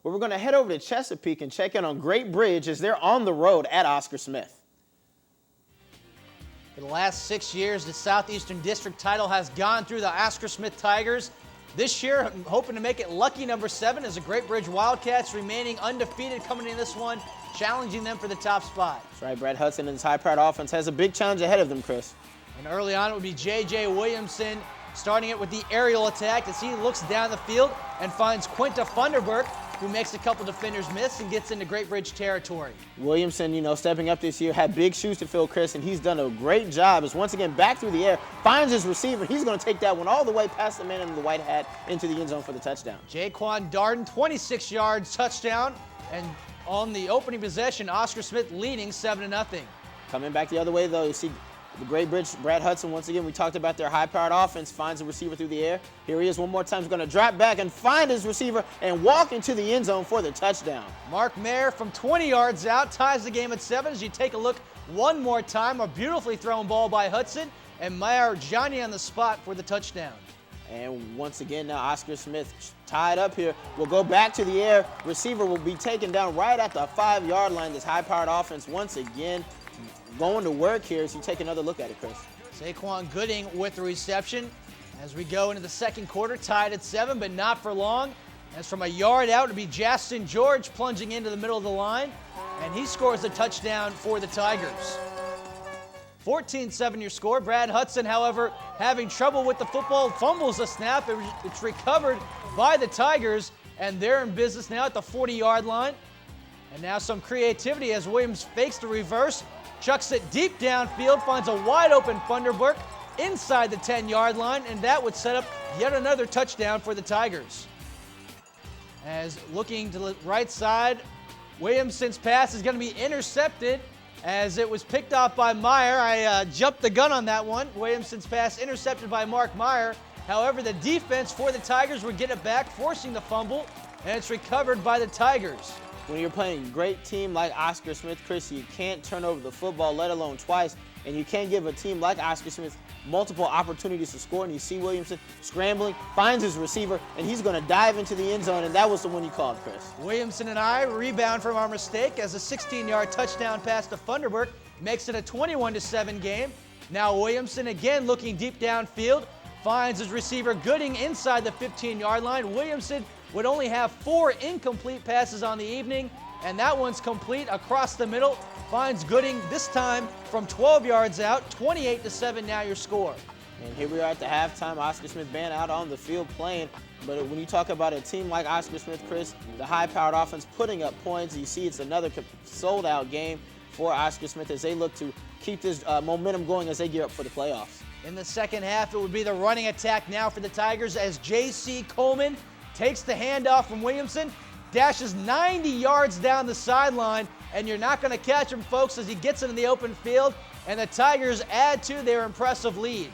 where we're going to head over to Chesapeake and check in on Great Bridge as they're on the road at Oscar Smith. For the last 6 years, the Southeastern District title has gone through the Oscar Smith Tigers. This year, hoping to make it lucky number 7 as the Great Bridge Wildcats remaining undefeated coming in this one, challenging them for the top spot. That's right, Brad Hudson and his high-powered offense has a big challenge ahead of them, Chris. And early on, it would be J.J. Williamson starting it with the aerial attack as he looks down the field and finds Quinta Funderburk, who makes a couple defenders miss and gets into Great Bridge territory. Williamson, stepping up this year, had big shoes to fill, Chris, and he's done a great job as once again back through the air, finds his receiver. He's going to take that one all the way past the man in the white hat into the end zone for the touchdown. Jaquan Darden, 26 yards, touchdown, and on the opening possession, Oscar Smith leading 7-0. Coming back the other way, though, you see the Great Bridge, Brad Hudson, once again, we talked about their high-powered offense, finds a receiver through the air. Here he is one more time. He's going to drop back and find his receiver and walk into the end zone for the touchdown. Mark Mayer from 20 yards out ties the game at 7 as you take a look one more time. A beautifully thrown ball by Hudson, and Mayer Johnny on the spot for the touchdown. And once again, now Oscar Smith tied up here. Will go back to the air. Receiver will be taken down right at the 5-yard line. This high-powered offense once again going to work here as you take another look at it, Chris. Saquon Gooding with the reception as we go into the second quarter, tied at 7, but not for long. As from a yard out, it'll be Justin George plunging into the middle of the line, and he scores the touchdown for the Tigers. 14-7 your score. Brad Hudson, however, having trouble with the football, fumbles the snap. It's recovered by the Tigers, and they're in business now at the 40-yard line. And now some creativity as Williams fakes the reverse, chucks it deep downfield, finds a wide-open Funderburk inside the 10-yard line, and that would set up yet another touchdown for the Tigers. As looking to the right side, Williamson's pass is going to be intercepted as it was picked off by Meyer. I jumped the gun on that one. Williamson's pass intercepted by Mark Meyer. However, the defense for the Tigers would get it back, forcing the fumble, and it's recovered by the Tigers. When you're playing a great team like Oscar Smith, Chris, you can't turn over the football, let alone twice, and you can't give a team like Oscar Smith multiple opportunities to score. And you see Williamson scrambling, finds his receiver, and he's going to dive into the end zone, and that was the one you called, Chris. Williamson and I rebound from our mistake as a 16-yard touchdown pass to Funderburk makes it a 21-7 game. Now Williamson again looking deep downfield, finds his receiver Gooding inside the 15-yard line. Williamson would only have 4 incomplete passes on the evening, and that one's complete across the middle. Finds Gooding this time from 12 yards out. 28-7 now your score. And here we are at the halftime. Oscar Smith band out on the field playing. But when you talk about a team like Oscar Smith, Chris, the high-powered offense putting up points, you see it's another sold-out game for Oscar Smith as they look to keep this momentum going as they gear up for the playoffs. In the second half, it would be the running attack now for the Tigers as J.C. Coleman takes the handoff from Williamson, dashes 90 yards down the sideline, and you're not going to catch him, folks, as he gets into the open field, and the Tigers add to their impressive lead.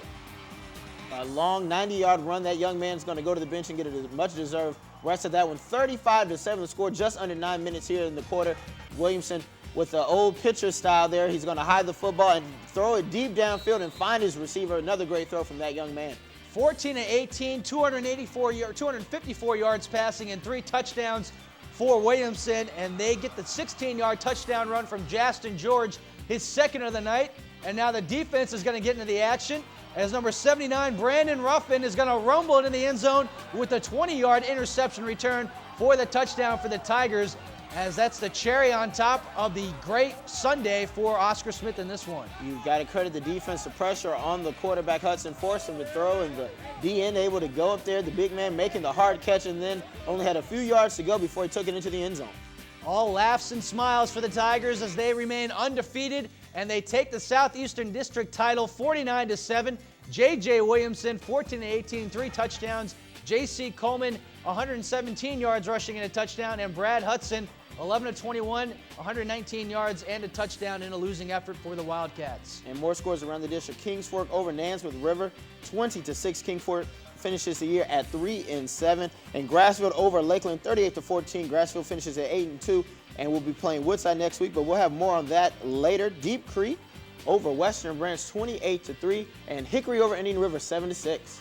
A long 90-yard run. That young man's going to go to the bench and get a much-deserved rest of that one. 35-7 the score, just under 9 minutes here in the quarter. Williamson with the old pitcher style there. He's going to hide the football and throw it deep downfield and find his receiver. Another great throw from that young man. 14-18, 254 yards passing and 3 touchdowns for Williamson, and they get the 16-yard touchdown run from Justin George, his second of the night. And now the defense is going to get into the action as number 79, Brandon Ruffin, is going to rumble into the end zone with a 20-yard interception return for the touchdown for the Tigers, as that's the cherry on top of the great Sunday for Oscar Smith in this one. You've got to credit the defense. The pressure on the quarterback, Hudson, forced him to throw, and the DN able to go up there, the big man making the hard catch, and then only had a few yards to go before he took it into the end zone. All laughs and smiles for the Tigers as they remain undefeated, and they take the Southeastern District title 49-7. J.J. Williamson, 14-18, 3 touchdowns. J.C. Coleman, 117 yards rushing and a touchdown, and Brad Hudson, 11-21, 119 yards and a touchdown in a losing effort for the Wildcats. And more scores around the district. Kings Fork over Nansworth River, 20-6. Kings Fork finishes the year at 3-7. And Grassfield over Lakeland, 38-14. Grassfield finishes at 8-2. And we'll be playing Woodside next week, but we'll have more on that later. Deep Creek over Western Branch, 28-3. And Hickory over Indian River, 7-6.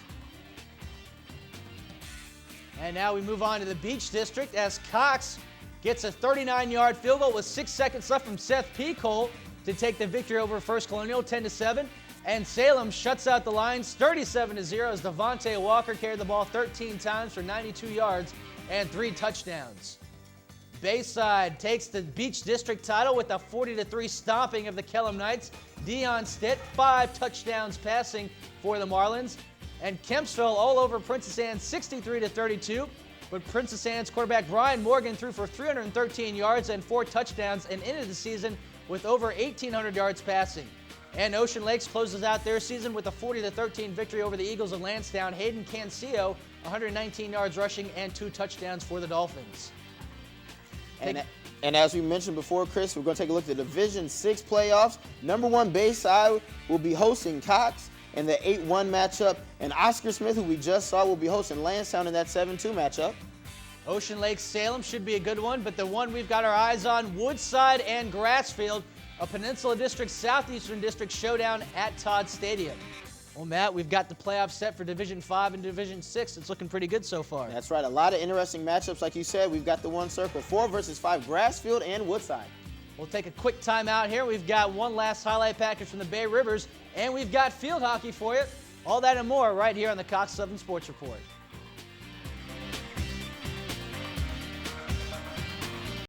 And now we move on to the Beach District as Cox gets a 39-yard field goal with 6 seconds left from Seth Peacole to take the victory over First Colonial 10-7. And Salem shuts out the Lions 37-0 as Devontae Walker carried the ball 13 times for 92 yards and 3 touchdowns. Bayside takes the Beach District title with a 40-3 stomping of the Kellam Knights. Dion Stitt, 5 touchdowns passing for the Marlins. And Kempsville all over Princess Anne 63-32. But Princess Anne's quarterback Brian Morgan threw for 313 yards and 4 touchdowns and ended the season with over 1,800 yards passing. And Ocean Lakes closes out their season with a 40-13 victory over the Eagles of Lansdowne. Hayden Cancio, 119 yards rushing and 2 touchdowns for the Dolphins. And as we mentioned before, Chris, we're going to take a look at the Division 6 playoffs. Number 1 Bayside will be hosting Cox in the 8-1 matchup. And Oscar Smith, who we just saw, will be hosting Lansdowne in that 7-2 matchup. Ocean Lake Salem should be a good one, but the one we've got our eyes on, Woodside and Grassfield, a Peninsula District Southeastern District showdown at Todd Stadium. Well, Matt, we've got the playoffs set for Division 5 and Division 6. It's looking pretty good so far. That's right. A lot of interesting matchups. Like you said, we've got the one circle, 4 versus 5, Grassfield and Woodside. We'll take a quick time out here. We've got one last highlight package from the Bay Rivers, and we've got field hockey for you. All that and more right here on the Cox 7 Sports Report.